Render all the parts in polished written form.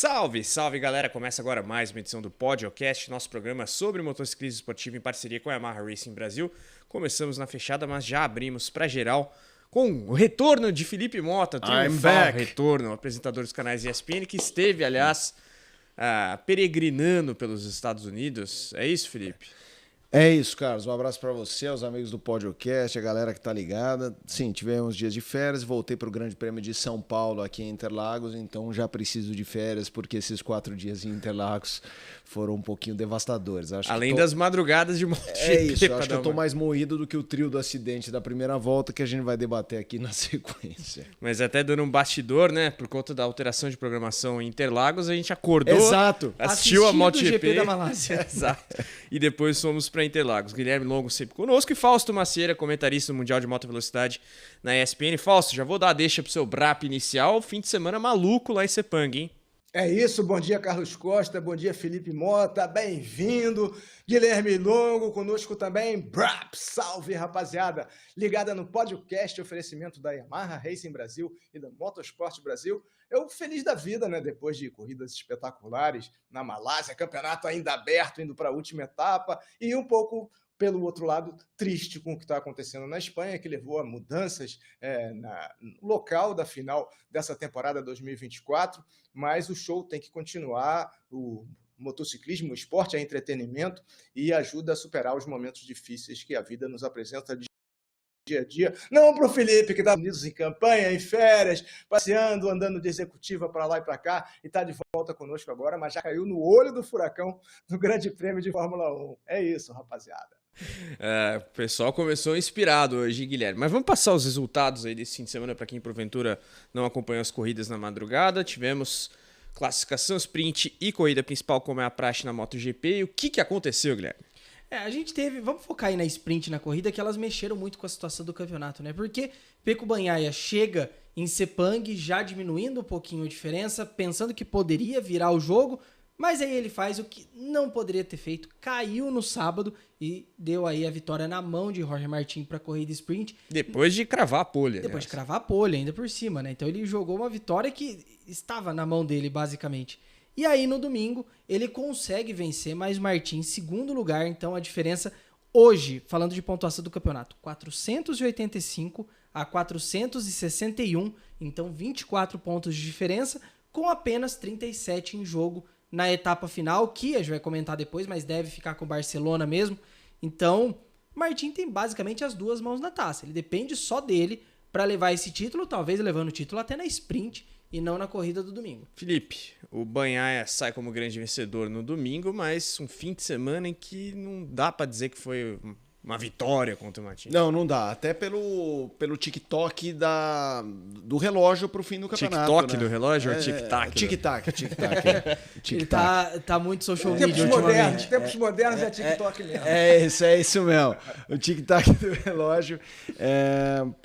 Salve, salve galera! Começa agora mais uma edição do Podcast, nosso programa sobre motociclismo esportivo em parceria com a Yamaha Racing Brasil. Começamos na fechada, mas já abrimos para geral com o retorno de Felipe Mota, triunfal retorno, apresentador dos canais ESPN, que esteve, aliás, peregrinando pelos Estados Unidos. É isso, Felipe? É isso, Carlos. Um abraço para você, aos amigos do Podcast, a galera que tá ligada. Sim, tivemos dias de férias, voltei para o Grande Prêmio de São Paulo aqui em Interlagos, então já preciso de férias porque esses 4 dias em Interlagos foram um pouquinho devastadores. Além das madrugadas de MotoGP. É isso, acho que eu tô mais moído do que o trio do acidente da primeira volta que a gente vai debater aqui na sequência. Mas até dando um bastidor, né, por conta da alteração de programação em Interlagos, a gente acordou, exato, assistiu a MotoGP GP da Malásia. Exato. E depois fomos para Interlagos. Guilherme Longo sempre conosco e Fausto Macieira, comentarista do Mundial de Moto Velocidade na ESPN. Fausto, já vou dar a deixa pro seu brap inicial. Fim de semana maluco lá em Sepang, hein? É isso, bom dia Carlos Costa, bom dia Felipe Mota, bem-vindo. Guilherme Longo conosco também. Brap, salve rapaziada, ligada no podcast, oferecimento da Yamaha Racing Brasil e da Motorsport Brasil. Eu feliz da vida, né? Depois de corridas espetaculares na Malásia, campeonato ainda aberto, indo para a última etapa e um pouco, pelo outro lado, triste com o que está acontecendo na Espanha, que levou a mudanças no local da final dessa temporada 2024, mas o show tem que continuar, o motociclismo, o esporte é entretenimento e ajuda a superar os momentos difíceis que a vida nos apresenta dia a dia. Não para o Felipe, que está unidos em campanha, em férias, passeando, andando de executiva para lá e para cá, e está de volta conosco agora, mas já caiu no olho do furacão no Grande Prêmio de Fórmula 1. É isso, rapaziada. O pessoal começou inspirado hoje, Guilherme. Mas vamos passar os resultados aí desse fim de semana para quem porventura não acompanhou as corridas na madrugada. Tivemos classificação sprint e corrida principal, como é a praxe na MotoGP. E o que aconteceu, Guilherme? A gente teve, vamos focar aí na sprint, na corrida, que elas mexeram muito com a situação do campeonato, né? Porque Pecco Bagnaia chega em Sepang já diminuindo um pouquinho a diferença, pensando que poderia virar o jogo, mas aí ele faz o que não poderia ter feito, caiu no sábado e deu aí a vitória na mão de Jorge Martin para a corrida sprint. Depois de cravar a pole. Depois de cravar a pole, ainda por cima, né? Então ele jogou uma vitória que estava na mão dele, basicamente. E aí no domingo ele consegue vencer, mas Martin em segundo lugar, então a diferença hoje, falando de pontuação do campeonato, 485 a 461, então 24 pontos de diferença, com apenas 37 em jogo na etapa final, que a gente vai comentar depois, mas deve ficar com o Barcelona mesmo. Então, Martin tem basicamente as duas mãos na taça. Ele depende só dele para levar esse título, talvez levando o título até na sprint e não na corrida do domingo. Felipe, o Bagnaia sai como grande vencedor no domingo, mas um fim de semana em que não dá para dizer que foi uma vitória contra o Martin. Não dá. Até pelo TikTok do relógio pro fim do campeonato. TikTok, né? Do relógio ou tic-tac? Tic-tac. Ele tá muito social media ultimamente. Tempos modernos é TikTok mesmo. É isso mesmo. O tic-tac do relógio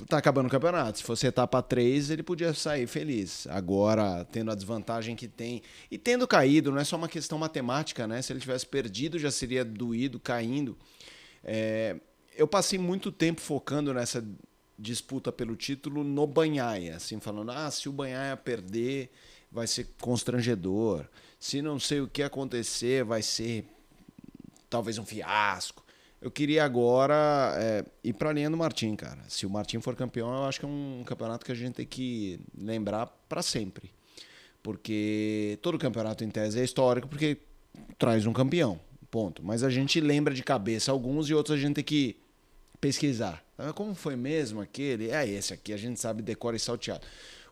tá acabando o campeonato. Se fosse etapa 3, ele podia sair feliz. Agora, tendo a desvantagem que tem e tendo caído, não é só uma questão matemática, né? Se ele tivesse perdido, já seria doído, caindo. Eu passei muito tempo focando nessa disputa pelo título no Bagnaia, assim, falando, se o Bagnaia perder, vai ser constrangedor, se não sei o que acontecer, vai ser talvez um fiasco. Eu queria agora ir para a linha do Martin, cara. Se o Martin for campeão, eu acho que é um campeonato que a gente tem que lembrar para sempre, porque todo campeonato em tese é histórico, porque traz um campeão. Ponto. Mas a gente lembra de cabeça alguns e outros a gente tem que pesquisar. Como foi mesmo aquele? Esse aqui, a gente sabe decora e salteado.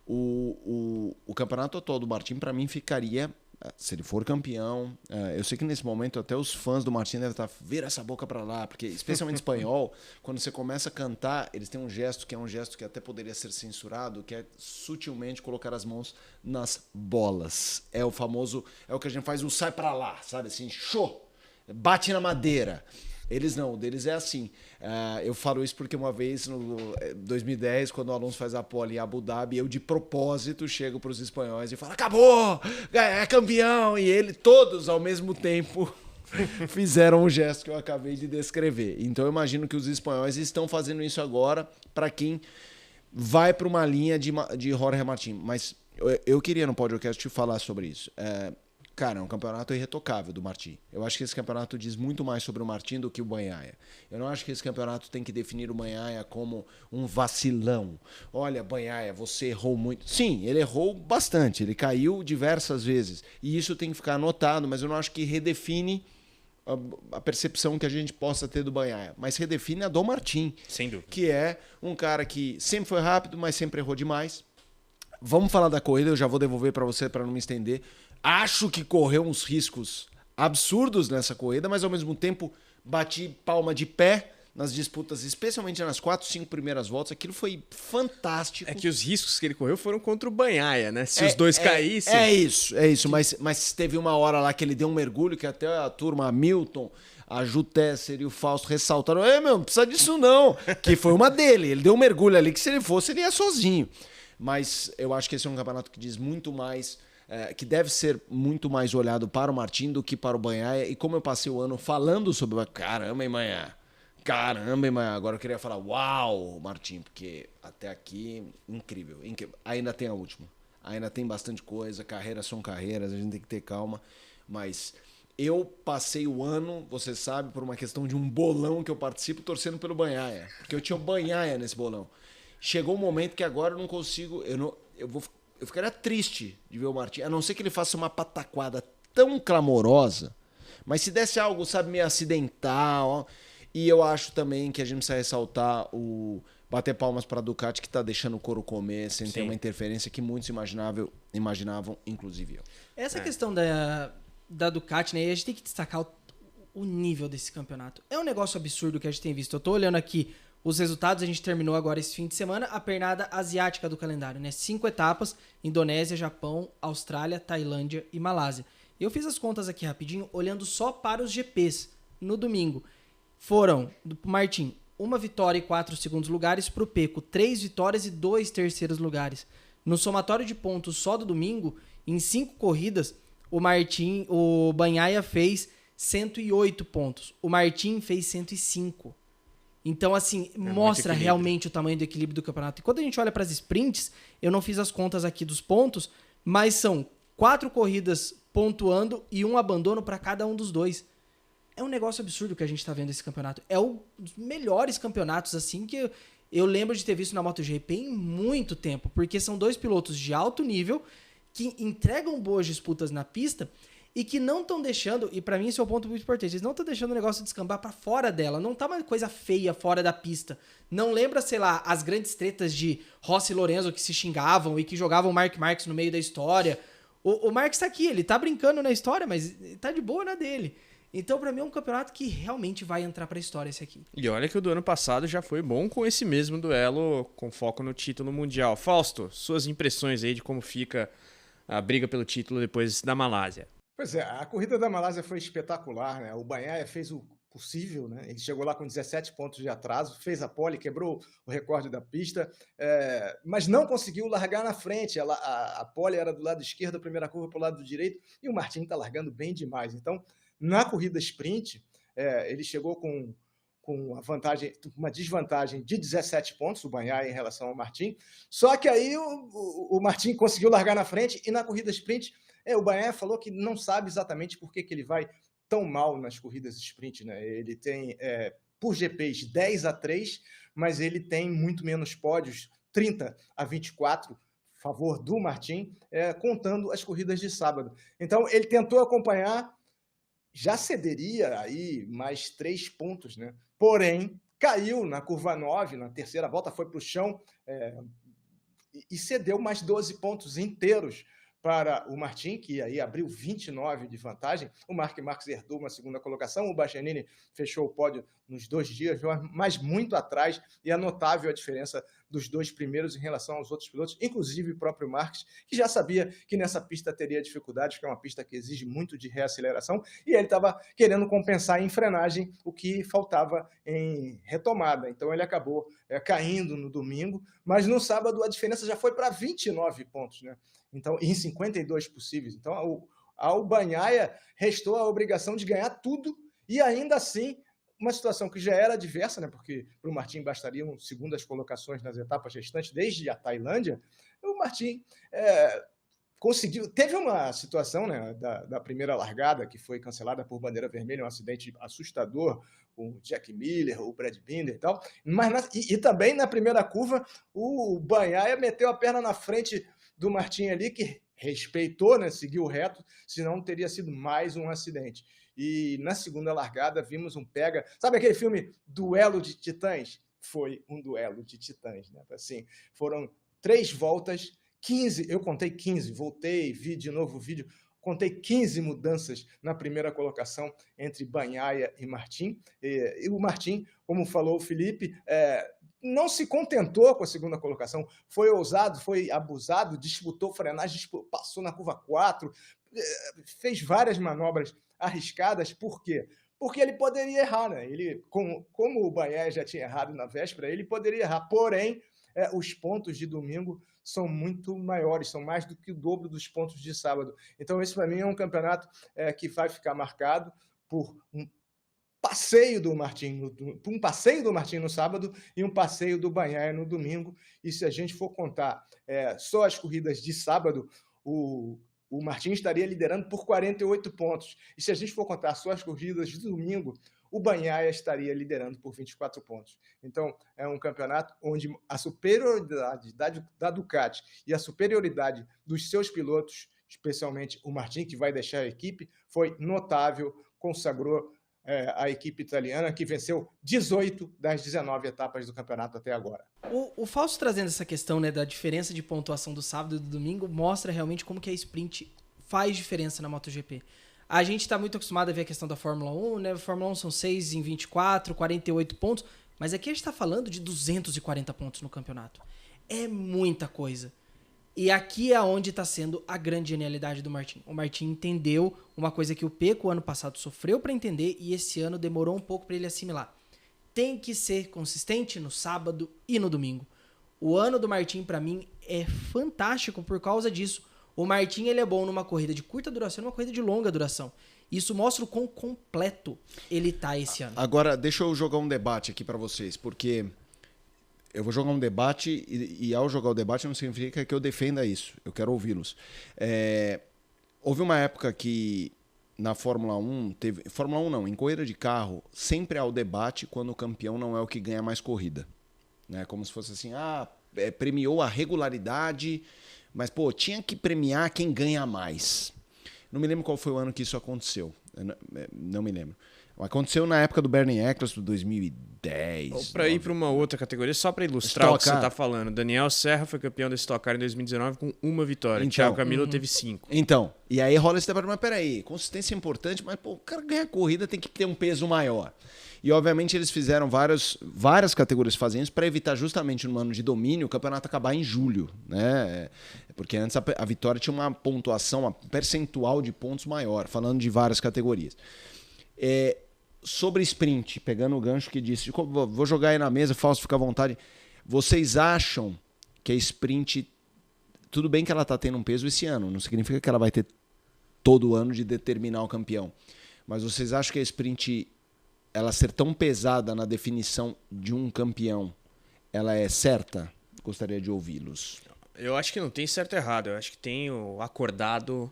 O campeonato atual do Martin, para mim, ficaria, se ele for campeão, eu sei que nesse momento até os fãs do Martin devem estar, vira essa boca para lá, porque especialmente em espanhol, quando você começa a cantar, eles têm um gesto que até poderia ser censurado, que é sutilmente colocar as mãos nas bolas. É o famoso, é o que a gente faz, o sai para lá, sabe assim, show! Bate na madeira. Eles não, o deles é assim. Eu falo isso porque uma vez, no 2010, quando o Alonso faz a pole em Abu Dhabi, eu de propósito chego para os espanhóis e falo, acabou, é campeão. E ele, todos ao mesmo tempo, fizeram o gesto que eu acabei de descrever. Então eu imagino que os espanhóis estão fazendo isso agora para quem vai para uma linha de Jorge Martin. Mas eu queria no podcast te falar sobre isso. Cara, é um campeonato irretocável do Martin. Eu acho que esse campeonato diz muito mais sobre o Martin do que o Bagnaia. Eu não acho que esse campeonato tem que definir o Bagnaia como um vacilão. Olha, Bagnaia, você errou muito. Sim, ele errou bastante. Ele caiu diversas vezes. E isso tem que ficar anotado, mas eu não acho que redefine a percepção que a gente possa ter do Bagnaia. Mas redefine a do Martin. Sem dúvida. Que é um cara que sempre foi rápido, mas sempre errou demais. Vamos falar da corrida, eu já vou devolver para você para não me estender. Acho que correu uns riscos absurdos nessa corrida, mas ao mesmo tempo bati palma de pé nas disputas, especialmente nas 4, 5 primeiras voltas. Aquilo foi fantástico. É que os riscos que ele correu foram contra o Bagnaia, né? Se os dois caíssem... É isso. Mas teve uma hora lá que ele deu um mergulho que até a turma, a Milton, a Ju Tesser e o Fausto ressaltaram: não precisa disso não. Que foi uma dele. Ele deu um mergulho ali que se ele fosse, ele ia sozinho. Mas eu acho que esse é um campeonato que diz muito mais... que deve ser muito mais olhado para o Martin do que para o Bagnaia. E como eu passei o ano falando sobre o caramba, hein, Bagnaia? Agora eu queria falar, uau, Martin, porque até aqui, incrível. Ainda tem a última. Ainda tem bastante coisa, carreiras são carreiras, a gente tem que ter calma. Mas eu passei o ano, você sabe, por uma questão de um bolão que eu participo, torcendo pelo Bagnaia. Porque eu tinha o Bagnaia nesse bolão. Chegou um momento que agora eu não consigo... Eu ficaria triste de ver o Martin, a não ser que ele faça uma pataquada tão clamorosa, mas se desse algo, sabe, meio acidental. E eu acho também que a gente precisa ressaltar o bater palmas para a Ducati, que está deixando o couro comer, sem ter uma interferência que muitos imaginavam, inclusive eu. Essa questão da Ducati, né, a gente tem que destacar o nível desse campeonato. É um negócio absurdo que a gente tem visto. Eu tô olhando aqui os resultados, a gente terminou agora esse fim de semana, a pernada asiática do calendário, né? 5 etapas, Indonésia, Japão, Austrália, Tailândia e Malásia. Eu fiz as contas aqui rapidinho, olhando só para os GPs no domingo. Foram, do Martin, 1 vitória e 4 segundos lugares, pro Pecco, 3 vitórias e 2 terceiros lugares. No somatório de pontos só do domingo, em 5 corridas, o Bagnaia fez 108 pontos. O Martin fez 105. Então, assim, mostra realmente o tamanho do equilíbrio do campeonato. E quando a gente olha para as sprints, eu não fiz as contas aqui dos pontos, mas são 4 corridas pontuando e 1 abandono para cada um dos dois. É um negócio absurdo que a gente está vendo esse campeonato. É um dos melhores campeonatos, assim, que eu lembro de ter visto na MotoGP em muito tempo, porque são 2 pilotos de alto nível que entregam boas disputas na pista e que não estão deixando, e pra mim esse é o ponto muito importante, eles não estão deixando o negócio descambar pra fora dela, não tá uma coisa feia fora da pista. Não lembra, sei lá, as grandes tretas de Rossi e Lorenzo que se xingavam e que jogavam o Mark Marques no meio da história. O Marques tá aqui, ele tá brincando na história, mas tá de boa na dele. Então, pra mim, é um campeonato que realmente vai entrar pra história esse aqui. E olha que o do ano passado já foi bom com esse mesmo duelo, com foco no título mundial. Fausto, suas impressões aí de como fica a briga pelo título depois da Malásia. Pois é, a corrida da Malásia foi espetacular, né? O Bagnaia fez o possível, né? Ele chegou lá com 17 pontos de atraso, fez a pole, quebrou o recorde da pista, mas não conseguiu largar na frente. A pole era do lado esquerdo, a primeira curva para o lado direito, e o Martin está largando bem demais. Então, na corrida sprint, ele chegou com uma desvantagem de 17 pontos, o Bagnaia em relação ao Martin. Só que aí o Martin conseguiu largar na frente, e na corrida sprint, o Bagnaia falou que não sabe exatamente por que ele vai tão mal nas corridas sprint, né? Ele tem, por GPs, 10-3, mas ele tem muito menos pódios, 30-24, favor do Martin, contando as corridas de sábado. Então, ele tentou acompanhar, já cederia aí mais 3 pontos, né? Porém, caiu na curva 9, na terceira volta, foi para o chão e cedeu mais 12 pontos inteiros para o Martin, que aí abriu 29 de vantagem. O Mark Marques herdou uma segunda colocação, o Bastianini fechou o pódio nos 2 dias, mas muito atrás, e é notável a diferença dos 2 primeiros em relação aos outros pilotos, inclusive o próprio Marques, que já sabia que nessa pista teria dificuldades, que é uma pista que exige muito de reaceleração, e ele estava querendo compensar em frenagem o que faltava em retomada. Então ele acabou caindo no domingo, mas no sábado a diferença já foi para 29 pontos, né? Então, em 52 possíveis. Então, ao Bagnaia restou a obrigação de ganhar tudo, e ainda assim, uma situação que já era adversa, né? Porque para o Martin bastariam segundas colocações nas etapas restantes, desde a Tailândia, O Martin conseguiu. Teve uma situação, né, da primeira largada que foi cancelada por bandeira vermelha, um acidente assustador com o Jack Miller, o Brad Binder e tal. Mas e também na primeira curva, o Bagnaia meteu a perna na frente do Martin ali, que respeitou, né, seguiu reto, senão teria sido mais um acidente. E na segunda largada vimos um pega. Sabe aquele filme Duelo de Titãs? Foi um duelo de titãs, né? Assim, foram 3 voltas, 15, eu contei 15, voltei, vi de novo o vídeo, contei 15 mudanças na primeira colocação entre Bagnaia e Martin. E o Martin, como falou o Felipe, não se contentou com a segunda colocação, foi ousado, foi abusado, disputou frenagem, passou na curva 4, fez várias manobras arriscadas. Por quê? Porque ele poderia errar, né? Ele, como o Bagnaia já tinha errado na véspera, ele poderia errar. Porém, os pontos de domingo são muito maiores, são mais do que o dobro dos pontos de sábado. Então, esse, para mim, é um campeonato que vai ficar marcado por um passeio do Martin no sábado e um passeio do Bagnaia no domingo. E se a gente for contar só as corridas de sábado, o Martin estaria liderando por 48 pontos. E se a gente for contar só as corridas de domingo, o Bagnaia estaria liderando por 24 pontos. Então, é um campeonato onde a superioridade da Ducati e a superioridade dos seus pilotos, especialmente o Martin, que vai deixar a equipe, foi notável, consagrou a equipe italiana, que venceu 18 das 19 etapas do campeonato até agora. O Fausto trazendo essa questão, né, da diferença de pontuação do sábado e do domingo mostra realmente como que a sprint faz diferença na MotoGP. A gente está muito acostumado a ver a questão da Fórmula 1, né? A Fórmula 1 são 6 em 24, 48 pontos, mas aqui a gente está falando de 240 pontos no campeonato. É muita coisa. E aqui é onde está sendo a grande genialidade do Martin. O Martin entendeu uma coisa que o Pecco ano passado sofreu para entender e esse ano demorou um pouco para ele assimilar. Tem que ser consistente no sábado e no domingo. O ano do Martin, para mim, é fantástico por causa disso. O Martin, ele é bom numa corrida de curta duração e numa corrida de longa duração. Isso mostra o quão completo ele tá esse ano. Agora, deixa eu jogar um debate aqui para vocês, porque eu vou jogar um debate e ao jogar o debate não significa que eu defenda isso. Eu quero ouvi-los. Houve uma época que na Fórmula 1, Fórmula 1 não, em corrida de carro, sempre há o debate quando o campeão não é o que ganha mais corrida. Né? Como se fosse assim, premiou a regularidade, mas, tinha que premiar quem ganha mais. Não me lembro qual foi o ano que isso aconteceu. Não me lembro. Aconteceu na época do Bernie Eccleston, 2010. Ou para ir para uma outra categoria, só para ilustrar o que você está falando. Daniel Serra foi campeão da Stock Car em 2019 com 1 vitória. Thiago Camilo teve 5. Então, e aí rola esse debate, mas peraí, consistência é importante, mas o cara ganhar corrida tem que ter um peso maior. E, obviamente, eles fizeram várias categorias fazendo isso para evitar justamente no ano de domínio o campeonato acabar em julho. Né? Porque antes a vitória tinha uma pontuação, uma percentual de pontos maior, falando de várias categorias. Sobre sprint, pegando o gancho que disse, vou jogar aí na mesa, Fausto, fica à vontade. Vocês acham que a sprint, tudo bem que ela está tendo um peso esse ano, não significa que ela vai ter todo ano de determinar o campeão, mas vocês acham que a sprint, ela ser tão pesada na definição de um campeão, ela é certa? Gostaria de ouvi-los. Eu acho que não tem certo e errado, eu acho que tem o acordado.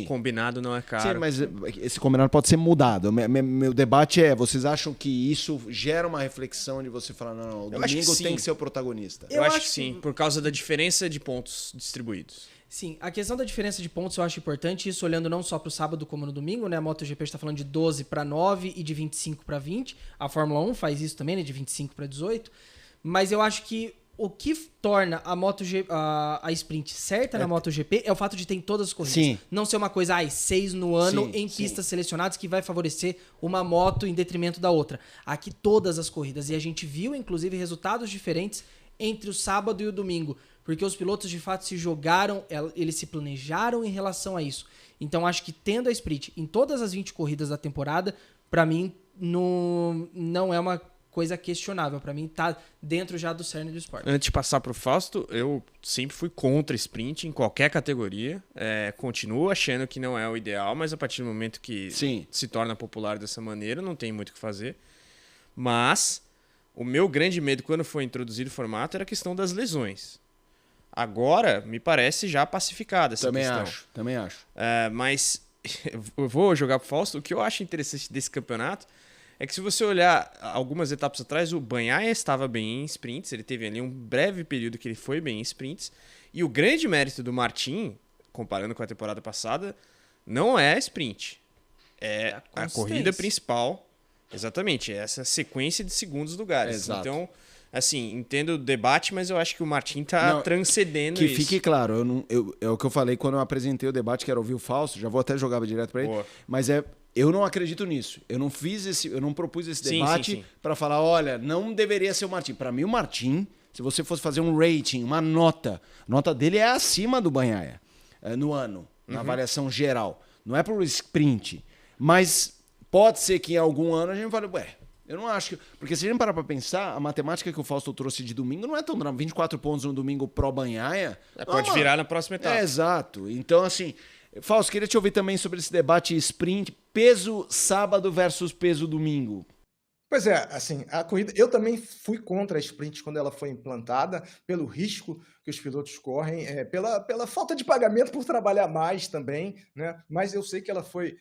Combinado não é caro. Sim, mas esse combinado pode ser mudado. Meu debate vocês acham que isso gera uma reflexão de você falar, não, o domingo tem que ser o protagonista? Eu acho que sim, por causa da diferença de pontos distribuídos. Sim, a questão da diferença de pontos eu acho importante, isso olhando não só para o sábado como no domingo, né? A MotoGP está falando de 12 para 9 e de 25 para 20. A Fórmula 1 faz isso também, né? De 25 para 18. Mas eu acho que o que torna a sprint certa na MotoGP é o fato de ter em todas as corridas. Sim. Não ser uma coisa, 6 no ano em pistas selecionadas que vai favorecer uma moto em detrimento da outra. Aqui todas as corridas. E a gente viu, inclusive, resultados diferentes entre o sábado e o domingo. Porque os pilotos, de fato, se jogaram, eles se planejaram em relação a isso. Então, acho que tendo a sprint em todas as 20 corridas da temporada, para mim, não é uma coisa questionável. Para mim, tá dentro já do cerne do esporte. Antes de passar pro Fausto, eu sempre fui contra sprint em qualquer categoria. Continuo achando que não é o ideal, mas a partir do momento que se torna popular dessa maneira, não tem muito o que fazer. Mas o meu grande medo quando foi introduzido o formato era a questão das lesões. Agora, me parece já pacificada essa questão. Também acho. Mas eu vou jogar pro Fausto. O que eu acho interessante desse campeonato é que se você olhar algumas etapas atrás, o Bagnaia estava bem em sprints, ele teve ali um breve período que ele foi bem em sprints, e o grande mérito do Martin, comparando com a temporada passada, não é a sprint, é a corrida principal, exatamente, é essa sequência de segundos lugares. Exato. Então, assim, entendo o debate, mas eu acho que o Martin tá transcendendo que isso. Que fique claro, é o que eu falei quando eu apresentei o debate, que era ouvir o Fausto, já vou até jogar direto para ele, mas eu não acredito nisso. Eu não propus esse debate para falar, olha, não deveria ser o Martin. Para mim, o Martin, se você fosse fazer um rating, uma nota, a nota dele é acima do Bagnaia no ano, na avaliação geral. Não é pro sprint. Mas pode ser que em algum ano a gente fale, eu não acho que... Porque se a gente parar para pensar, a matemática que o Fausto trouxe de domingo não é tão drama. 24 pontos no domingo pro Bagnaia. Pode virar na próxima etapa. Exato. Então, assim... Fausto, queria te ouvir também sobre esse debate sprint, peso sábado versus peso domingo. Pois é, assim, a corrida... Eu também fui contra a sprint quando ela foi implantada, pelo risco que os pilotos correm, pela falta de pagamento por trabalhar mais também, né? Mas eu sei que ela foi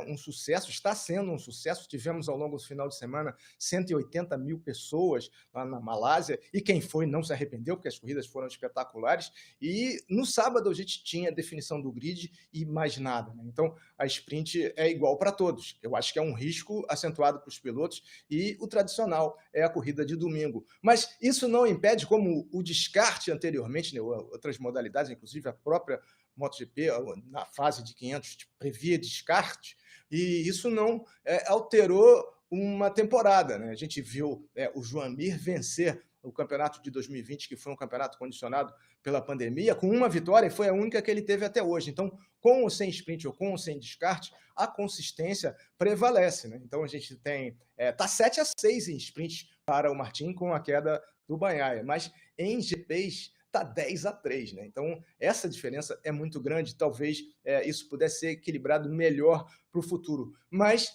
um sucesso, está sendo um sucesso. Tivemos ao longo do final de semana 180 mil pessoas lá na Malásia, e quem foi não se arrependeu, porque as corridas foram espetaculares. E no sábado a gente tinha a definição do grid e mais nada, né? Então a sprint é igual para todos. Eu acho que é um risco acentuado para os pilotos, e o tradicional é a corrida de domingo. Mas isso não impede, como o descarte anteriormente, né, outras modalidades, inclusive a própria MotoGP, na fase de 500, previa descarte, e isso não alterou uma temporada, né? A gente viu o Joan Mir vencer o campeonato de 2020, que foi um campeonato condicionado pela pandemia, com uma vitória, e foi a única que ele teve até hoje. Então, com ou sem sprint ou com ou sem descarte, a consistência prevalece, né? Então, a gente tem... Tá 7-6 em sprint para o Martin, com a queda do Bagnaia, mas em GPs está 10-3, né? Então, essa diferença é muito grande. Talvez isso pudesse ser equilibrado melhor para o futuro. Mas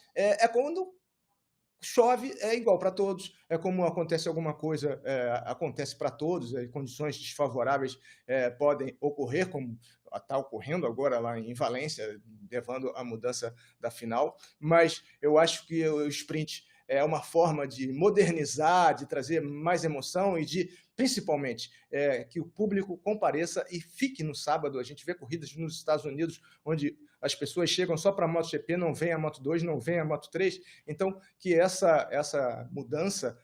quando chove, é igual para todos. É como acontece alguma coisa, acontece para todos. Condições desfavoráveis podem ocorrer, como está ocorrendo agora lá em Valência, levando à mudança da final. Mas eu acho que o sprint é uma forma de modernizar, de trazer mais emoção e de, principalmente, que o público compareça e fique no sábado. A gente vê corridas nos Estados Unidos onde as pessoas chegam só para a MotoGP, não vem a Moto2, não vem a Moto3. Então, que essa mudança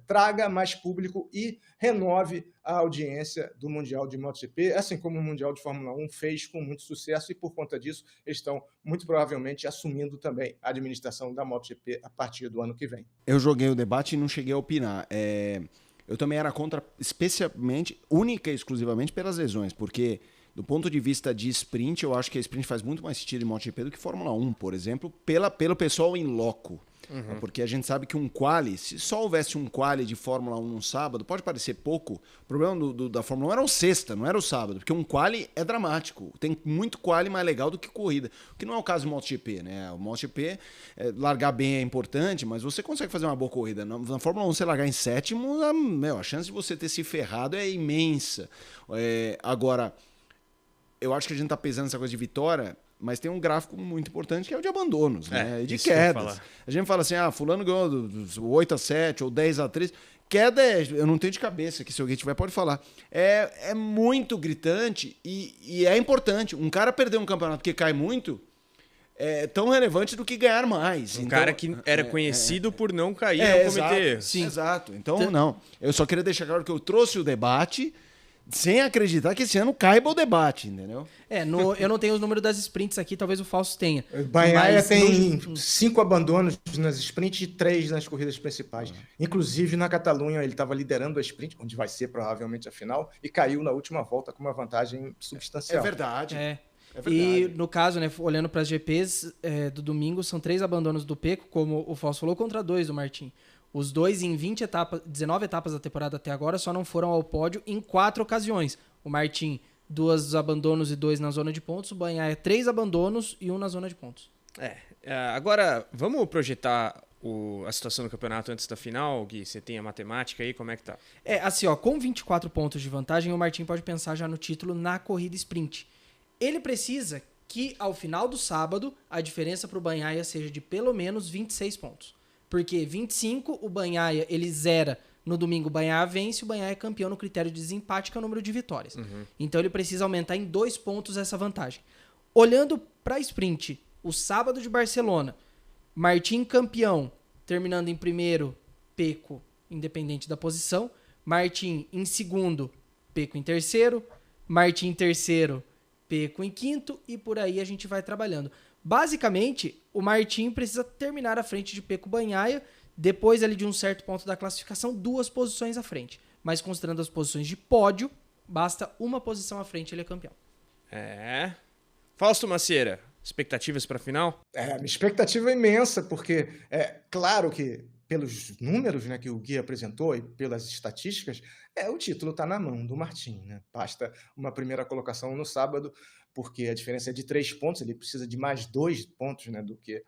traga mais público e renove a audiência do Mundial de MotoGP, assim como o Mundial de Fórmula 1 fez com muito sucesso, e por conta disso eles estão muito provavelmente assumindo também a administração da MotoGP a partir do ano que vem. Eu joguei o debate e não cheguei a opinar. Eu também era contra, especialmente, única e exclusivamente pelas lesões, porque do ponto de vista de sprint, eu acho que a sprint faz muito mais sentido em MotoGP do que Fórmula 1, por exemplo, pelo pessoal em loco. Porque a gente sabe que um quali, se só houvesse um quali de Fórmula 1 no sábado, pode parecer pouco. O problema da Fórmula 1 era o sexta, não era o sábado, porque um quali é dramático. Tem muito quali mais legal do que corrida, o que não é o caso do MotoGP, né? O MotoGP, largar bem é importante, mas você consegue fazer uma boa corrida. Na Fórmula 1, você largar em sétimo, a chance de você ter se ferrado é imensa. Agora, eu acho que a gente tá pesando essa coisa de vitória, mas tem um gráfico muito importante que é o de abandonos, né? E de quedas. A gente fala assim, fulano ganhou 8-7 ou 10-3. Queda eu não tenho de cabeça, que se alguém tiver pode falar. É muito gritante e é importante. Um cara perder um campeonato que cai muito é tão relevante do que ganhar mais. Um cara que era conhecido por não cair, não cometer erros. Sim. Exato. Então, não. Eu só queria deixar claro que eu trouxe o debate sem acreditar que esse ano caiba o debate, entendeu? Eu não tenho os números das sprints aqui, talvez o Fausto tenha. O Bagnaia tem 5 abandonos nas sprints e 3 nas corridas principais. Inclusive, na Catalunha, ele estava liderando a sprint, onde vai ser provavelmente a final, e caiu na última volta com uma vantagem substancial. É verdade. E no caso, né, olhando para as GPs do domingo, são 3 abandonos do Pecco, como o Fausto falou, contra 2 do Martin. Os dois em 19 etapas da temporada até agora só não foram ao pódio em 4 ocasiões. O Martin, 2 abandonos e 2 na zona de pontos. O Bagnaia, 3 abandonos e 1 na zona de pontos. Agora, vamos projetar a situação do campeonato antes da final, Gui? Você tem a matemática aí? Como é que tá? Assim, com 24 pontos de vantagem, o Martin pode pensar já no título na corrida sprint. Ele precisa que, ao final do sábado, a diferença para o Bagnaia seja de pelo menos 26 pontos. Porque 25, o Bagnaia, ele zera. No domingo, o Bagnaia vence, o Bagnaia é campeão no critério de desempate, que é o número de vitórias. Então, ele precisa aumentar em 2 pontos essa vantagem. Olhando para a sprint, o sábado de Barcelona, Martin campeão, terminando em primeiro, Pecco, independente da posição. Martin em segundo, Pecco em terceiro. Martin em terceiro, Pecco em quinto. E por aí a gente vai trabalhando. Basicamente, o Martin precisa terminar à frente de Pecco Bagnaia. Depois ali de um certo ponto da classificação, 2 posições à frente. Mas considerando as posições de pódio, basta uma posição à frente e ele é campeão. Fausto Macieira, expectativas para a final? Minha expectativa é imensa, porque é claro que pelos números, né, que o Gui apresentou e pelas estatísticas, o título está na mão do Martin, né? Basta uma primeira colocação no sábado, porque a diferença é de 3 pontos, ele precisa de mais 2 pontos, né, do que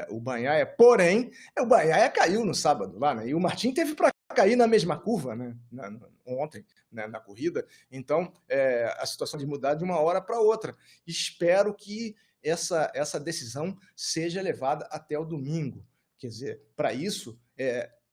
o Bagnaia. Porém, o Bagnaia caiu no sábado lá, né? E o Martin teve para cair na mesma curva, né? Ontem, né, na corrida. Então, a situação de mudar de uma hora para outra. Espero que essa decisão seja levada até o domingo. Quer dizer, para isso,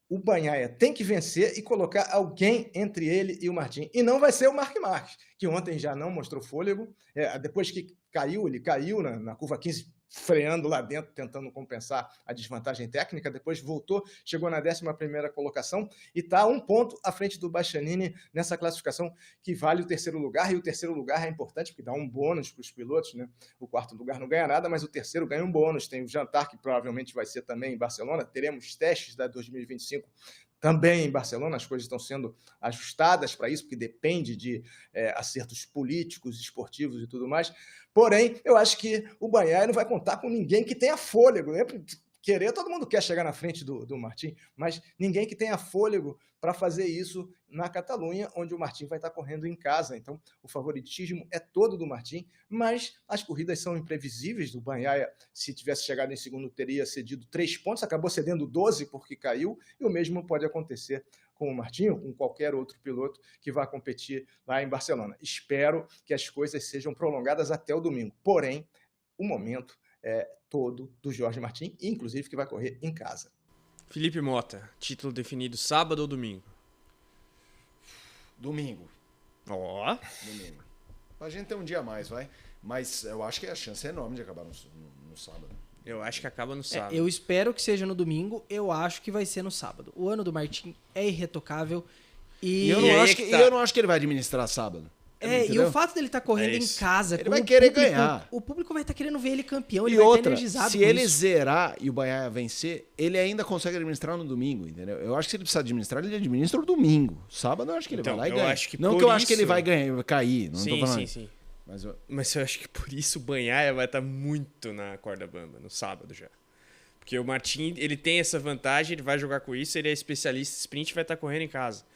o Bagnaia tem que vencer e colocar alguém entre ele e o Martin. E não vai ser o Marc Marques, que ontem já não mostrou fôlego. Depois que caiu, ele caiu na curva 15, freando lá dentro, tentando compensar a desvantagem técnica. Depois voltou, chegou na 11ª colocação e está 1 ponto à frente do Bastianini nessa classificação que vale o 3º lugar. E o 3º lugar é importante porque dá um bônus para os pilotos, né? O 4º lugar não ganha nada, mas o 3º ganha um bônus. Tem o jantar, que provavelmente vai ser também em Barcelona. Teremos testes da 2025 também em Barcelona. As coisas estão sendo ajustadas para isso, porque depende de acertos políticos, esportivos e tudo mais. Porém, eu acho que o Bagnaia não vai contar com ninguém que tenha fôlego, né? Todo mundo quer chegar na frente do Martin, mas ninguém que tenha fôlego para fazer isso na Catalunha, onde o Martin vai estar correndo em casa. Então, o favoritismo é todo do Martin, mas as corridas são imprevisíveis. Do Bagnaia, se tivesse chegado em segundo, teria cedido 3 pontos, acabou cedendo 12 porque caiu, e o mesmo pode acontecer com o Martin ou com qualquer outro piloto que vá competir lá em Barcelona. Espero que as coisas sejam prolongadas até o domingo. Porém, o momento é todo do Jorge Martin, inclusive que vai correr em casa. Felipe Mota, título definido sábado ou domingo? Domingo. Domingo. A gente tem um dia a mais, vai. Mas eu acho que a chance é enorme de acabar no sábado. Eu acho que acaba no sábado. Eu espero que seja no domingo, eu acho que vai ser no sábado. O ano do Martin é irretocável e eu não acho que ele vai administrar sábado. E o fato dele estar correndo em casa, ele vai querer ganhar. O público vai estar querendo ver ele campeão, E ele vai outra, estar energizado se com ele isso. zerar e o Bagnaia vencer, ele ainda consegue administrar no domingo, entendeu? Eu acho que se ele precisar administrar, ele administra no domingo. Sábado eu acho que ele vai lá e ganha. Não que eu acho que ele vai ganhar, vai cair, não tô falando. Sim. Mas eu acho que por isso o Bagnaia vai estar muito na corda bamba, no sábado já. Porque o Martin, ele tem essa vantagem, ele vai jogar com isso, ele é especialista em sprint e vai estar correndo em casa.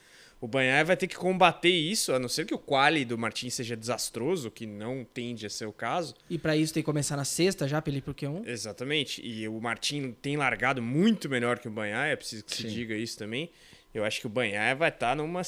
O Bagnaia vai ter que combater isso, a não ser que o quali do Martin seja desastroso, que não tende a ser o caso. E para isso tem que começar na sexta já, pra ele ir pro Q1? Exatamente. E o Martin tem largado muito melhor que o Bagnaia, preciso que se diga isso também. Eu acho que o Bagnaia vai estar numa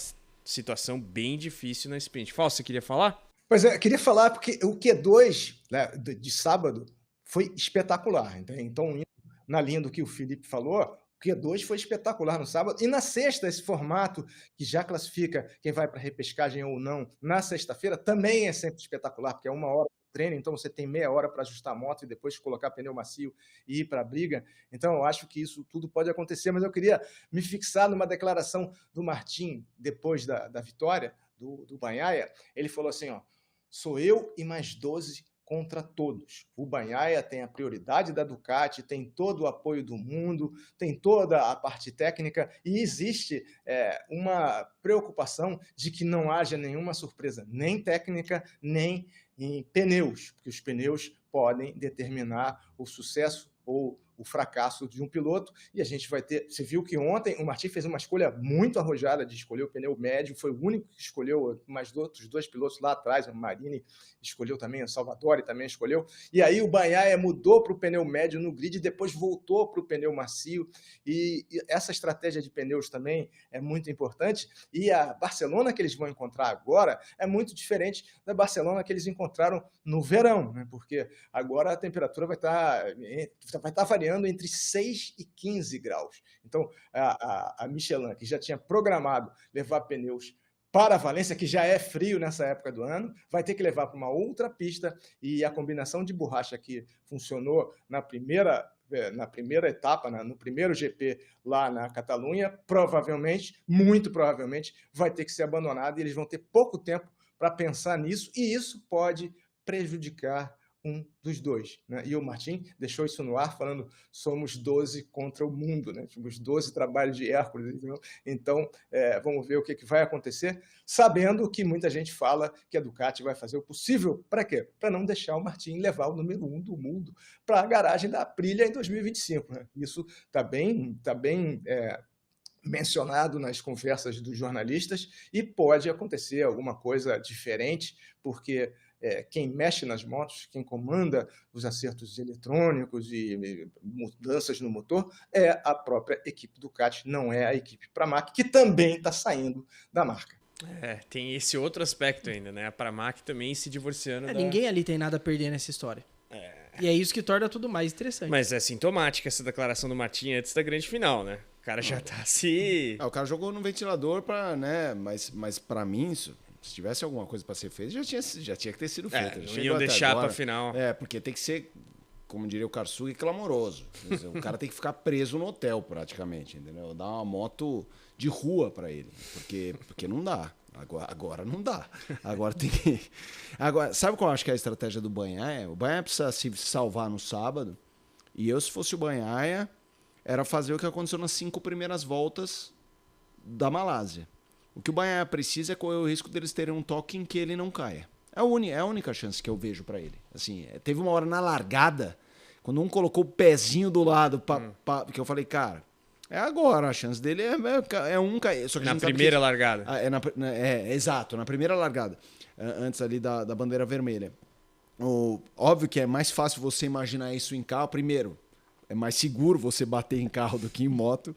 situação bem difícil na sprint. Fausto, você queria falar? Pois é, queria falar porque o Q2, né, de sábado foi espetacular. Então, na linha do que o Felipe falou, o Q2 foi espetacular no sábado. E na sexta, esse formato que já classifica quem vai para repescagem ou não na sexta-feira, também é sempre espetacular, porque é 1 hora de treino, então você tem meia hora para ajustar a moto e depois colocar pneu macio e ir para a briga. Então eu acho que isso tudo pode acontecer, mas eu queria me fixar numa declaração do Martin depois da vitória do Bagnaia. Ele falou assim, sou eu e mais 12 contra todos. O Bagnaia tem a prioridade da Ducati, tem todo o apoio do mundo, tem toda a parte técnica e existe uma preocupação de que não haja nenhuma surpresa, nem técnica, nem em pneus, porque os pneus podem determinar o sucesso ou o fracasso de um piloto, e a gente vai ter... Você viu que ontem o Martin fez uma escolha muito arrojada de escolher o pneu médio, foi o único que escolheu, mais outros 2 pilotos lá atrás, o Marini escolheu também, o Salvatore também escolheu, e aí o Bagnaia mudou para o pneu médio no grid, e depois voltou para o pneu macio, e essa estratégia de pneus também é muito importante, e a Barcelona que eles vão encontrar agora é muito diferente da Barcelona que eles encontraram no verão, né? Porque agora a temperatura vai estar variando entre 6 e 15 graus. Então, a Michelin, que já tinha programado levar pneus para a Valência, que já é frio nessa época do ano, vai ter que levar para uma outra pista, e a combinação de borracha que funcionou na primeira etapa, no primeiro GP lá na Catalunha, muito provavelmente, vai ter que ser abandonada, e eles vão ter pouco tempo para pensar nisso, e isso pode prejudicar um dos dois, né? E o Martin deixou isso no ar, falando: somos 12 contra o mundo, né? Os 12 trabalhos de Hércules, entendeu? Então, vamos ver o que vai acontecer, sabendo que muita gente fala que a Ducati vai fazer o possível, para quê? Para não deixar o Martin levar o número 1 do mundo para a garagem da Aprilia em 2025, né? Isso está bem mencionado nas conversas dos jornalistas, e pode acontecer alguma coisa diferente, porque quem mexe nas motos, quem comanda os acertos eletrônicos e mudanças no motor é a própria equipe Ducati, não é a equipe Pramac, que também está saindo da marca. Tem esse outro aspecto ainda, né? A Pramac também se divorciando da... Ninguém ali tem nada a perder nessa história. E é isso que torna tudo mais interessante. Mas é sintomática essa declaração do Martin antes da grande final, né? O cara já tá se... O cara jogou no ventilador para, né? Mas para mim, se tivesse alguma coisa para ser feita, já tinha que ter sido feita. Não iam deixar para final. Porque tem que ser, como diria o Karsug, clamoroso. Dizer, o cara tem que ficar preso no hotel, praticamente, entendeu? Dar uma moto de rua para ele, porque não dá. Agora não dá. Agora tem que... Agora, sabe qual eu acho que é a estratégia do Bagnaia? O Bagnaia precisa se salvar no sábado, e eu, se fosse o Bagnaia, era fazer o que aconteceu nas 5 primeiras voltas da Malásia. O que o Bagnaia precisa é correr o risco deles terem um toque em que ele não caia. É a única chance que eu vejo para ele. Assim, teve uma hora na largada, quando um colocou o pezinho do lado, que eu falei, cara, é agora, a chance dele é um cair. Só que na primeira largada. Exato, na primeira largada. Antes ali da bandeira vermelha. Óbvio que é mais fácil você imaginar isso em carro. Primeiro, é mais seguro você bater em carro do que em moto.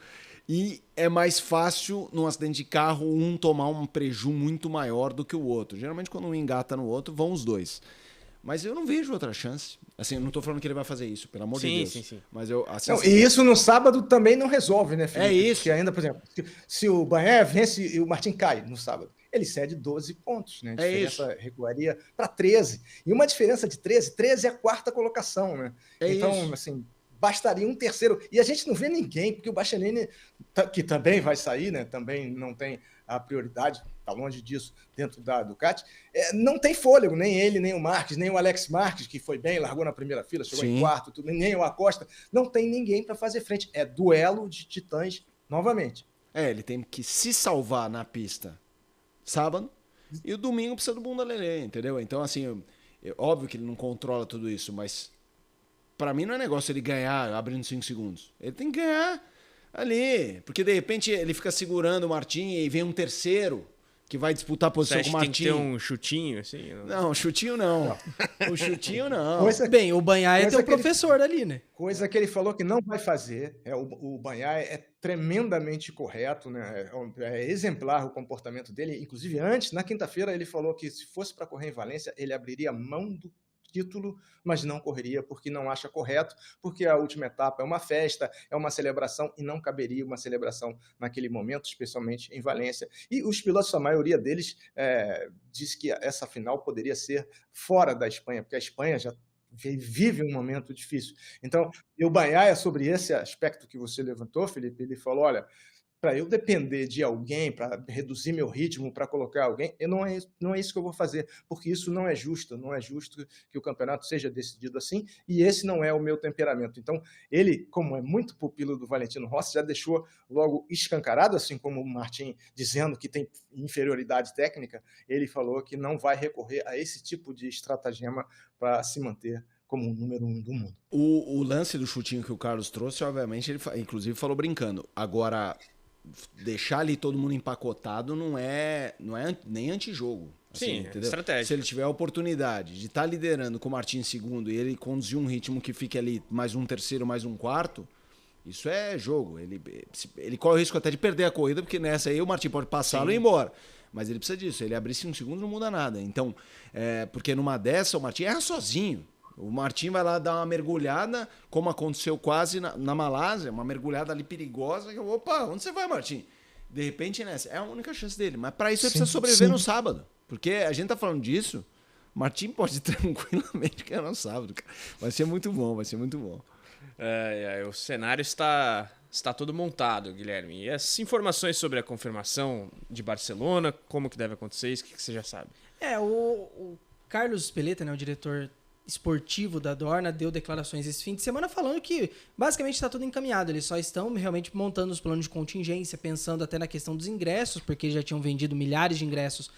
E é mais fácil, num acidente de carro, um tomar um prejuízo muito maior do que o outro. Geralmente, quando um engata no outro, vão os dois. Mas eu não vejo outra chance. Assim, eu não tô falando que ele vai fazer isso, pelo amor de Deus. Sim. Mas eu... E isso no sábado também não resolve, né, Felipe? É isso. Porque ainda, por exemplo, se o Bagnaia vence e o Martin cai no sábado, ele cede 12 pontos, né? A diferença recuaria para 13. E uma diferença de 13 é a 4ª colocação, né? Então, assim... bastaria um terceiro. E a gente não vê ninguém, porque o Bastianini, que também vai sair, né? Também não tem a prioridade, está longe disso, dentro da Ducati, não tem fôlego, nem ele, nem o Marques, nem o Alex Marques, que foi bem, largou na primeira fila, chegou em quarto, nem o Acosta. Não tem ninguém para fazer frente. É duelo de titãs novamente. Ele tem que se salvar na pista sábado, e o domingo precisa do bunda lelê, entendeu? Então, assim, óbvio que ele não controla tudo isso, mas... Pra mim não é negócio ele ganhar abrindo 5 segundos. Ele tem que ganhar ali. Porque de repente ele fica segurando o Martin e vem um terceiro que vai disputar a posição com o Martin. Tem que ter um chutinho, assim? Não, chutinho não. O chutinho não. Bem, o Bagnaia é o professor ali, né? Coisa que ele falou que não vai fazer. O Bagnaia é tremendamente correto, né? É exemplar o comportamento dele. Inclusive, antes, na quinta-feira, ele falou que se fosse para correr em Valência, ele abriria mão do título, mas não correria porque não acha correto, porque a última etapa é uma festa, é uma celebração, e não caberia uma celebração naquele momento, especialmente em Valência. E os pilotos, a maioria deles, diz que essa final poderia ser fora da Espanha, porque a Espanha já vive um momento difícil. Então, o Bagnaia, sobre esse aspecto que você levantou, Felipe, ele falou, olha, para eu depender de alguém, para reduzir meu ritmo, para colocar alguém, não é isso que eu vou fazer, porque isso não é justo que o campeonato seja decidido assim, e esse não é o meu temperamento. Então, ele, como é muito pupilo do Valentino Rossi, já deixou logo escancarado, assim como o Martin dizendo que tem inferioridade técnica, ele falou que não vai recorrer a esse tipo de estratagema para se manter como o número 1 do mundo. O lance do chutinho que o Carlos trouxe, obviamente, ele inclusive falou brincando. Agora, deixar ali todo mundo empacotado não é nem antijogo. Assim, Sim, entendeu? estratégia. Se ele tiver a oportunidade de estar liderando com o Martin em segundo e ele conduzir um ritmo que fique ali mais um terceiro, mais um quarto, isso é jogo. Ele corre o risco até de perder a corrida, porque nessa aí o Martin pode passá-lo e ir embora. Mas ele precisa disso. Ele abrir 5 segundos não muda nada. Então, porque numa dessa o Martin erra sozinho. O Martin vai lá dar uma mergulhada, como aconteceu quase na Malásia, uma mergulhada ali perigosa. Opa, onde você vai, Martin? De repente, nessa, é a única chance dele. Mas para isso ele precisa sobreviver no sábado. Porque a gente tá falando disso, Martin pode tranquilamente ganhar no sábado. Cara. Vai ser muito bom, vai ser muito bom. O cenário está todo montado, Guilherme. E as informações sobre a confirmação de Barcelona, como que deve acontecer, isso, o que você já sabe? O Carlos Peleta, né, o diretor esportivo da Dorna, deu declarações esse fim de semana falando que basicamente está tudo encaminhado. Eles só estão realmente montando os planos de contingência, pensando até na questão dos ingressos, porque já tinham vendido milhares de ingressos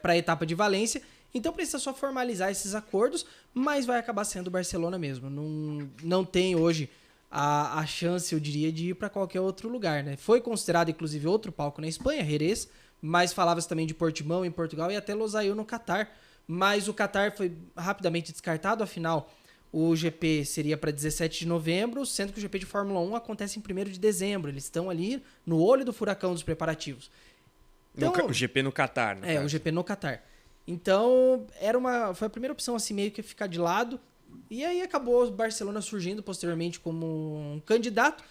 para a etapa de Valência. Então precisa só formalizar esses acordos, mas vai acabar sendo o Barcelona mesmo. Não tem hoje a chance, eu diria, de ir para qualquer outro lugar, né? Foi considerado, inclusive, outro palco na Espanha, Jerez, mas falava-se também de Portimão em Portugal e até Losail no Catar. Mas o Catar foi rapidamente descartado, afinal, o GP seria para 17 de novembro, sendo que o GP de Fórmula 1 acontece em 1º de dezembro. Eles estão ali no olho do furacão dos preparativos. Então, o GP no Catar, né? O GP no Catar. Então, foi a primeira opção, assim, meio que ficar de lado. E aí acabou o Barcelona surgindo posteriormente como um candidato.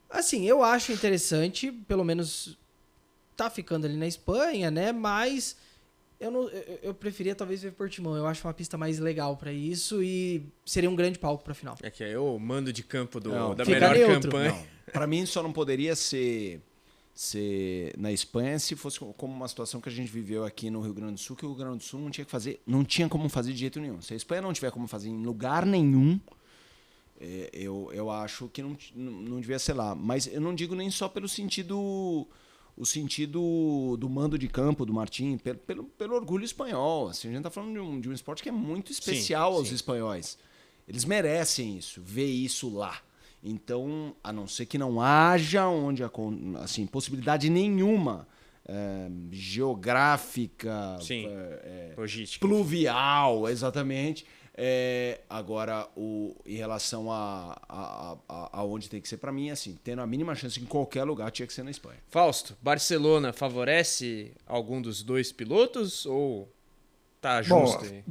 Assim, eu acho interessante, pelo menos tá ficando ali na Espanha, né? Mas eu preferia talvez ver Portimão. Eu acho uma pista mais legal pra isso e seria um grande palco pra final. É que é o mando de campo da fica melhor neutro. campanha. Não, pra mim só não poderia ser na Espanha se fosse como uma situação que a gente viveu aqui no Rio Grande do Sul, que o Rio Grande do Sul não tinha como fazer de jeito nenhum. Se a Espanha não tiver como fazer em lugar nenhum, eu acho que não devia ser lá. Mas eu não digo nem só pelo sentido do mando de campo do Martin, pelo orgulho espanhol. Assim, a gente está falando de um esporte que é muito especial aos espanhóis. Eles merecem isso, ver isso lá. Então, a não ser que não haja assim, possibilidade nenhuma geográfica, logística, pluvial, exatamente. Agora, em relação a onde tem que ser, para mim, assim, tendo a mínima chance em qualquer lugar, tinha que ser na Espanha. Fausto, Barcelona favorece algum dos dois pilotos ou tá justo aí?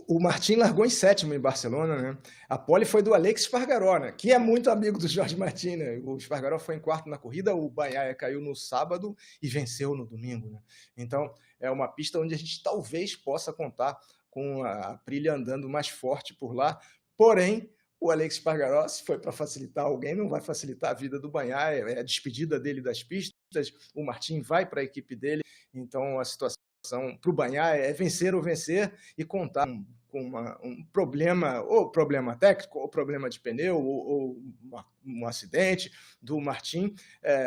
O Martin largou em 7º em Barcelona, né? A pole foi do Alex Espargaró, né? Que é muito amigo do Jorge Martin, né? O Espargaró foi em 4º na corrida, o Bagnaia caiu no sábado e venceu no domingo, né? Então, é uma pista onde a gente talvez possa contar com a Aprilia andando mais forte por lá. Porém, o Alex Espargaró, se foi para facilitar alguém, não vai facilitar a vida do Bagnaia, é a despedida dele das pistas, o Martin vai para a equipe dele, então a situação para o Bagnaia é vencer ou vencer e contar com um problema, ou problema técnico, ou problema de pneu, ou um acidente do Martin,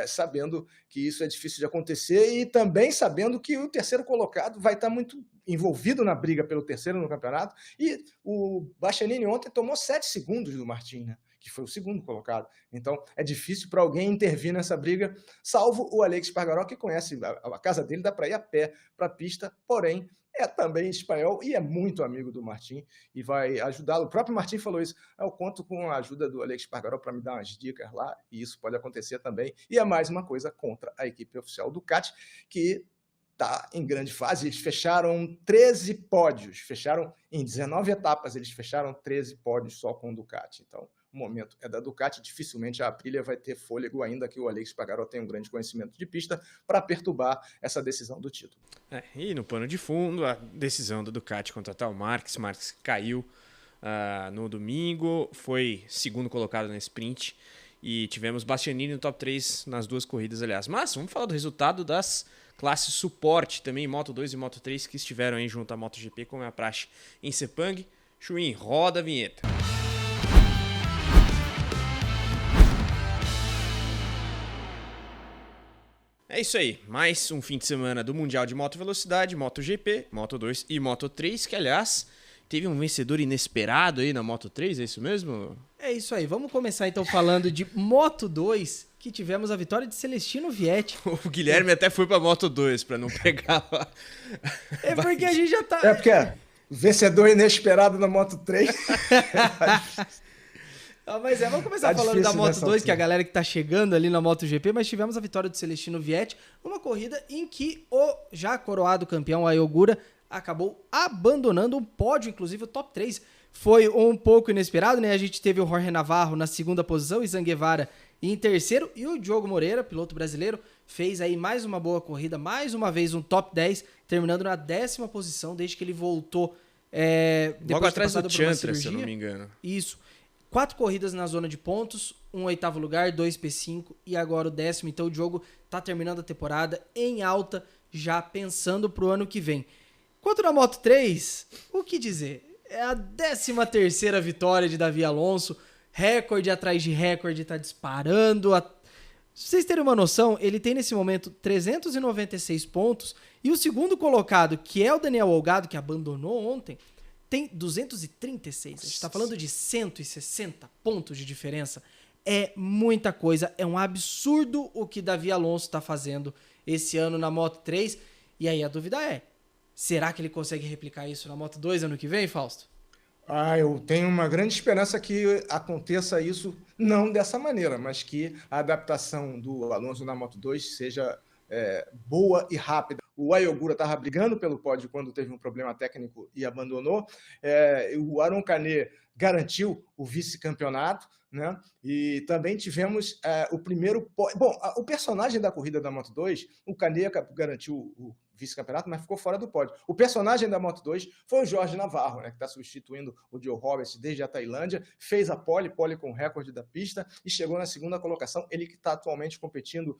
sabendo que isso é difícil de acontecer e também sabendo que o terceiro colocado vai estar muito envolvido na briga pelo terceiro no campeonato. E o Bastianini ontem tomou 7 segundos do Martin, né? Que foi o segundo colocado. Então, é difícil para alguém intervir nessa briga, salvo o Alex Espargaró, que conhece a casa dele, dá para ir a pé para a pista, porém, é também espanhol e é muito amigo do Martin e vai ajudá-lo. O próprio Martin falou isso. Eu conto com a ajuda do Alex Espargaró para me dar umas dicas lá, e isso pode acontecer também. E é mais uma coisa contra a equipe oficial Ducati, que está em grande fase. Eles fecharam 13 pódios, fecharam em 19 etapas, eles fecharam 13 pódios só com o Ducati. Então, o momento é da Ducati, dificilmente a Aprilia vai ter fôlego, ainda que o Alex Espargaró tenha um grande conhecimento de pista, para perturbar essa decisão do título. E no pano de fundo, a decisão do Ducati contratar o Marques. Marques caiu no domingo, foi segundo colocado na sprint e tivemos Bastianini no top 3 nas duas corridas, aliás. Mas vamos falar do resultado das classes suporte também, Moto 2 e Moto 3, que estiveram aí junto à MotoGP, como é a praxe em Sepang. Chuim, roda a vinheta. É isso aí, mais um fim de semana do Mundial de Moto Velocidade, MotoGP, Moto 2 e Moto 3, que aliás teve um vencedor inesperado aí na Moto3, é isso mesmo? É isso aí. Vamos começar então falando de Moto2, que tivemos a vitória de Celestino Vietti. O Guilherme até foi pra Moto2 pra não pegar lá. É porque a gente já tá... É porque vencedor inesperado na Moto3. Mas vamos começar falando da Moto2, que é a galera que tá chegando ali na MotoGP, mas tivemos a vitória do Celestino Vietti, uma corrida em que o já coroado campeão Ai Ogura acabou abandonando um pódio, inclusive o top 3 foi um pouco inesperado, né? A gente teve o Jorge Navarro na segunda posição, Izan Guevara em terceiro, e o Diogo Moreira, piloto brasileiro, fez aí mais uma boa corrida, mais uma vez um top 10, terminando na 10ª posição desde que ele voltou depois logo de atrás do passado por uma Chantra, se eu cirurgia. não me engano. Isso. 4 corridas na zona de pontos, um 8º lugar, 2 P5 e agora o 10º. Então o Diogo tá terminando a temporada em alta, já pensando pro ano que vem. Quanto na Moto3, o que dizer? É a 13ª vitória de Davi Alonso, recorde atrás de recorde, tá disparando. Se vocês terem uma noção, ele tem nesse momento 396 pontos e o segundo colocado, que é o Daniel Olgado, que abandonou ontem, tem 236. A gente tá falando de 160 pontos de diferença. É muita coisa, é um absurdo o que Davi Alonso tá fazendo esse ano na Moto3. E aí a dúvida é, será que ele consegue replicar isso na Moto2 ano que vem, Fausto? Eu tenho uma grande esperança que aconteça isso, não dessa maneira, mas que a adaptação do Alonso na Moto2 seja boa e rápida. O Ai Ogura estava brigando pelo pódio quando teve um problema técnico e abandonou. O Aron Canet garantiu o vice-campeonato, né? E também tivemos o primeiro pódio. Bom, o personagem da corrida da Moto2, o Canet garantiu o vice-campeonato, mas ficou fora do pódio. O personagem da Moto2 foi o Jorge Navarro, né, que está substituindo o Joe Roberts desde a Tailândia, fez a pole com recorde da pista e chegou na segunda colocação. Ele que está atualmente competindo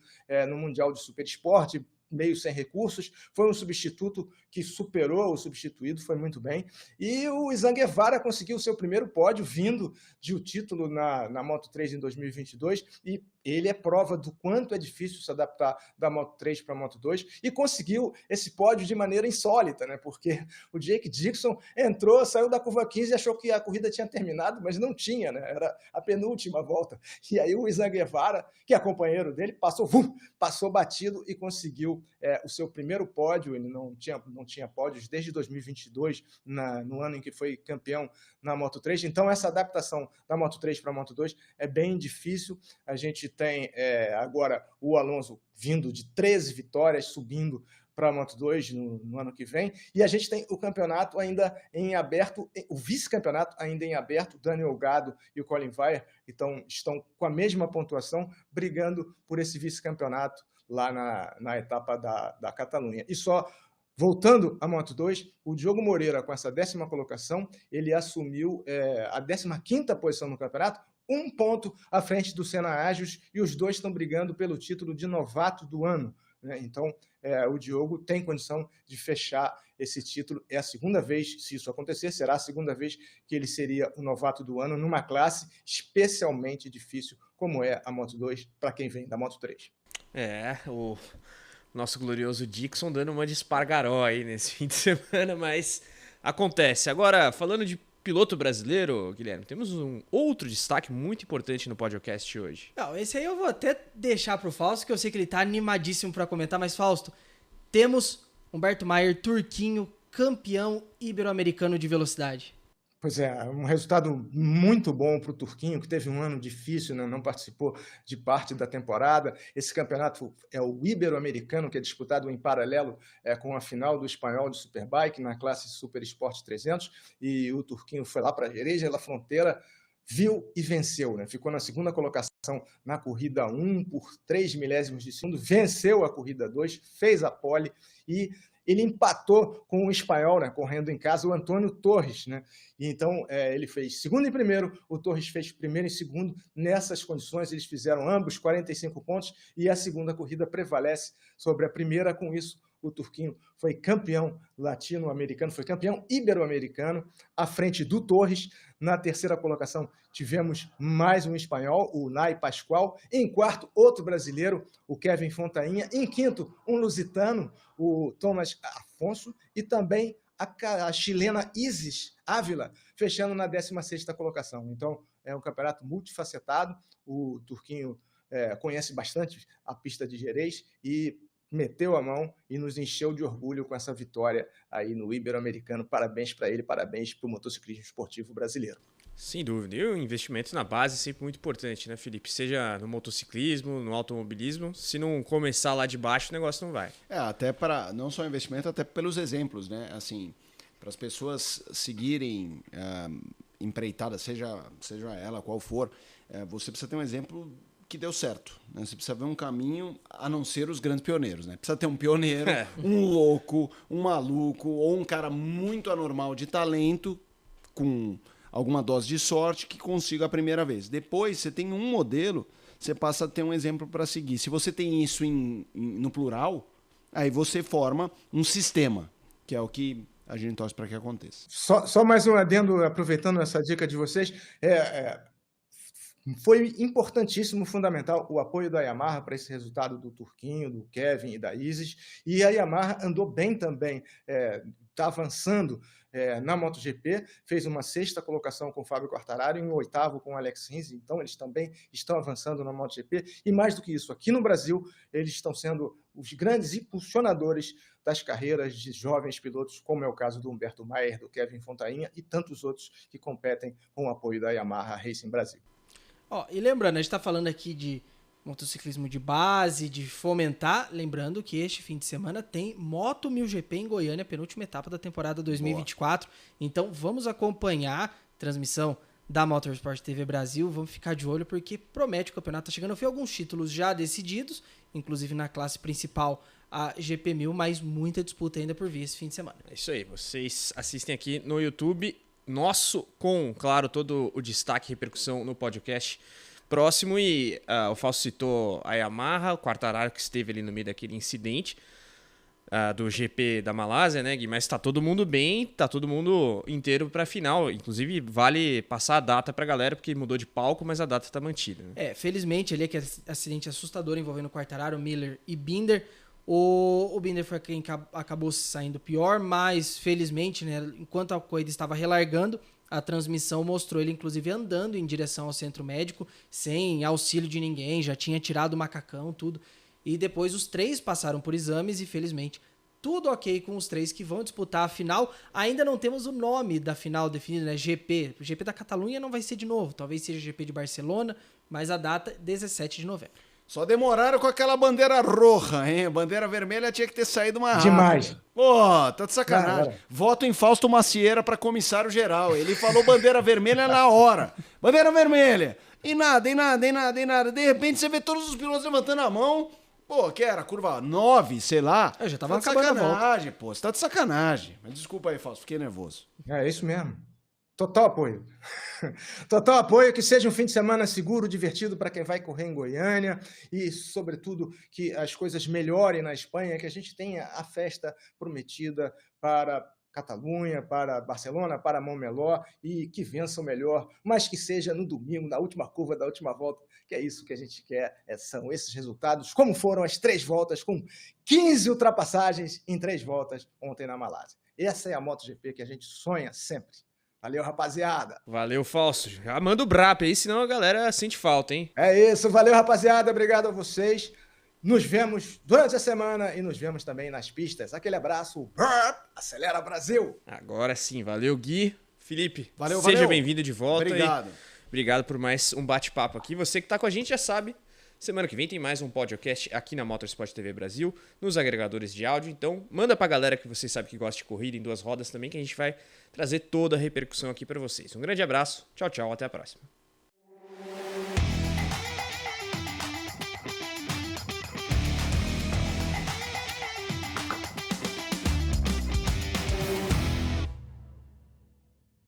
no Mundial de Super Esporte, meio sem recursos, foi um substituto que superou o substituído, foi muito bem. E o Izan Guevara conseguiu o seu primeiro pódio, vindo de o título na Moto3 em 2022, e ele é prova do quanto é difícil se adaptar da Moto3 para a Moto2, e conseguiu esse pódio de maneira insólita, né? Porque o Jake Dixon entrou, saiu da curva 15 e achou que a corrida tinha terminado, mas não tinha, né? Era a penúltima volta. E aí o Izan Guevara, que é companheiro dele, passou batido e conseguiu o seu primeiro pódio. Ele não tinha pódios desde 2022, no ano em que foi campeão na Moto3. Então essa adaptação da Moto3 para a Moto2 é bem difícil. A gente tem agora o Alonso vindo de 13 vitórias, subindo para a Moto2 no ano que vem, e a gente tem o campeonato ainda em aberto, o vice-campeonato ainda em aberto. Daniel Olgado e o Colin Vair estão com a mesma pontuação, brigando por esse vice-campeonato lá na etapa da Catalunha. E só voltando à Moto2, o Diogo Moreira, com essa 10ª colocação, ele assumiu a 15ª posição no campeonato, um ponto à frente do Senna Agios, e os dois estão brigando pelo título de novato do ano, né? Então, o Diogo tem condição de fechar esse título. É a segunda vez, se isso acontecer, será a segunda vez que ele seria o novato do ano numa classe especialmente difícil como é a Moto2 para quem vem da Moto3. O nosso glorioso Dixon dando uma de Espargaró aí nesse fim de semana, mas acontece. Agora, falando de piloto brasileiro, Guilherme, temos um outro destaque muito importante no podcast hoje. Não, esse aí eu vou até deixar pro Fausto, que eu sei que ele tá animadíssimo para comentar, mas Fausto, temos Humberto Maier, turquinho, campeão ibero-americano de velocidade. Pois é, um resultado muito bom para o turquinho, que teve um ano difícil, né? Não participou de parte da temporada. Esse campeonato é o ibero-americano, que é disputado em paralelo com a final do espanhol de Superbike, na classe Super Sport 300, e o turquinho foi lá para Jerez de la Frontera, viu e venceu, né? Ficou na segunda colocação na corrida 1 por 3 milésimos de segundo, venceu a corrida 2, fez a pole e ele empatou com o espanhol, né, correndo em casa, o Antônio Torres, né? E então ele fez segundo e primeiro, o Torres fez primeiro e segundo. Nessas condições, eles fizeram ambos 45 pontos e a segunda corrida prevalece sobre a primeira. Com isso, o turquinho foi campeão latino-americano, foi campeão ibero-americano, à frente do Torres. Na terceira colocação, tivemos mais um espanhol, o Nai Pascual. Em quarto, outro brasileiro, o Kevin Fontainha. Em quinto, um lusitano, o Thomas Afonso. E também a chilena Isis Ávila fechando na 16ª colocação. Então, é um campeonato multifacetado. O turquinho conhece bastante a pista de Jerez e meteu a mão e nos encheu de orgulho com essa vitória aí no Ibero-Americano. Parabéns para ele, parabéns para o motociclismo esportivo brasileiro. Sem dúvida. E o investimento na base é sempre muito importante, né, Felipe? Seja no motociclismo, no automobilismo. Se não começar lá de baixo, o negócio não vai. Até para não só investimento, até pelos exemplos, né? Assim, para as pessoas seguirem empreitada, seja ela qual for, você precisa ter um exemplo que deu certo, né? Você precisa ver um caminho a não ser os grandes pioneiros, né? Precisa ter um pioneiro, um louco, um maluco ou um cara muito anormal de talento com alguma dose de sorte que consiga a primeira vez. Depois, você tem um modelo, você passa a ter um exemplo para seguir. Se você tem isso no plural, aí você forma um sistema, que é o que a gente torce para que aconteça. Só mais um adendo, aproveitando essa dica de vocês. Foi importantíssimo, fundamental, o apoio da Yamaha para esse resultado do Turquinho, do Kevin e da Isis. E a Yamaha andou bem também, está avançando na MotoGP, fez uma 6ª colocação com o Fábio Quartararo e um 8º com o Alex Rins. Então, eles também estão avançando na MotoGP. E mais do que isso, aqui no Brasil, eles estão sendo os grandes impulsionadores das carreiras de jovens pilotos, como é o caso do Humberto Maier, do Kevin Fontainha e tantos outros que competem com o apoio da Yamaha Racing Brasil. E lembrando, a gente está falando aqui de motociclismo de base, de fomentar. Lembrando que este fim de semana tem Moto 1000 GP em Goiânia, penúltima etapa da temporada 2024. Boa. Então vamos acompanhar a transmissão da Motorsport TV Brasil. Vamos ficar de olho porque promete o campeonato. Tá chegando. Eu vi alguns títulos já decididos, inclusive na classe principal, a GP 1000, mas muita disputa ainda por vir esse fim de semana. É isso aí. Vocês assistem aqui no YouTube nosso, com, claro, todo o destaque e repercussão no podcast próximo. E o Fausto citou a Yamaha, o Quartararo que esteve ali no meio daquele incidente do GP da Malásia, né, Gui? Mas tá todo mundo bem, tá todo mundo inteiro pra final. Inclusive, vale passar a data pra galera, porque mudou de palco, mas a data tá mantida, né? Felizmente, ali aquele acidente assustador envolvendo Quartararo, Miller e Binder. O Binder foi quem acabou saindo pior, mas felizmente, né, enquanto a corrida estava relargando, a transmissão mostrou ele inclusive andando em direção ao centro médico, sem auxílio de ninguém, já tinha tirado o macacão, tudo. E depois os 3 passaram por exames e felizmente tudo ok com os 3 que vão disputar a final. Ainda não temos o nome da final definido, né? GP. O GP da Catalunha não vai ser de novo, talvez seja GP de Barcelona, mas a data 17 de novembro. Só demoraram com aquela bandeira roxa, hein? Bandeira vermelha tinha que ter saído mais rápido. Demais. Pô, tá de sacanagem. Voto em Fausto Macieira para comissário geral. Ele falou bandeira vermelha na hora. Bandeira vermelha. E nada. De repente você vê todos os pilotos levantando a mão. Pô, que era? Curva 9, sei lá. Eu já tava acabando a volta. Pô, você tá de sacanagem. Mas desculpa aí, Fausto, fiquei nervoso. É isso mesmo. Total apoio. Total apoio, que seja um fim de semana seguro, divertido para quem vai correr em Goiânia e, sobretudo, que as coisas melhorem na Espanha, que a gente tenha a festa prometida para Catalunha, para Barcelona, para Montmeló e que vença o melhor, mas que seja no domingo, na última curva da última volta, que é isso que a gente quer, são esses resultados, como foram as 3 voltas, com 15 ultrapassagens em 3 voltas ontem na Malásia. Essa é a MotoGP que a gente sonha sempre. Valeu, rapaziada. Valeu, Fausto. Já manda o brap aí, senão a galera sente falta, hein? É isso. Valeu, rapaziada. Obrigado a vocês. Nos vemos durante a semana e nos vemos também nas pistas. Aquele abraço. Acelera, Brasil. Agora sim. Valeu, Gui. Felipe, valeu. Seja bem-vindo de volta. Obrigado. Obrigado por mais um bate-papo aqui. Você que tá com a gente já sabe. Semana que vem tem mais um podcast aqui na Motorsport TV Brasil, nos agregadores de áudio. Então, manda pra galera que vocês sabem que gosta de corrida em 2 rodas também, que a gente vai trazer toda a repercussão aqui pra vocês. Um grande abraço, tchau, tchau, até a próxima.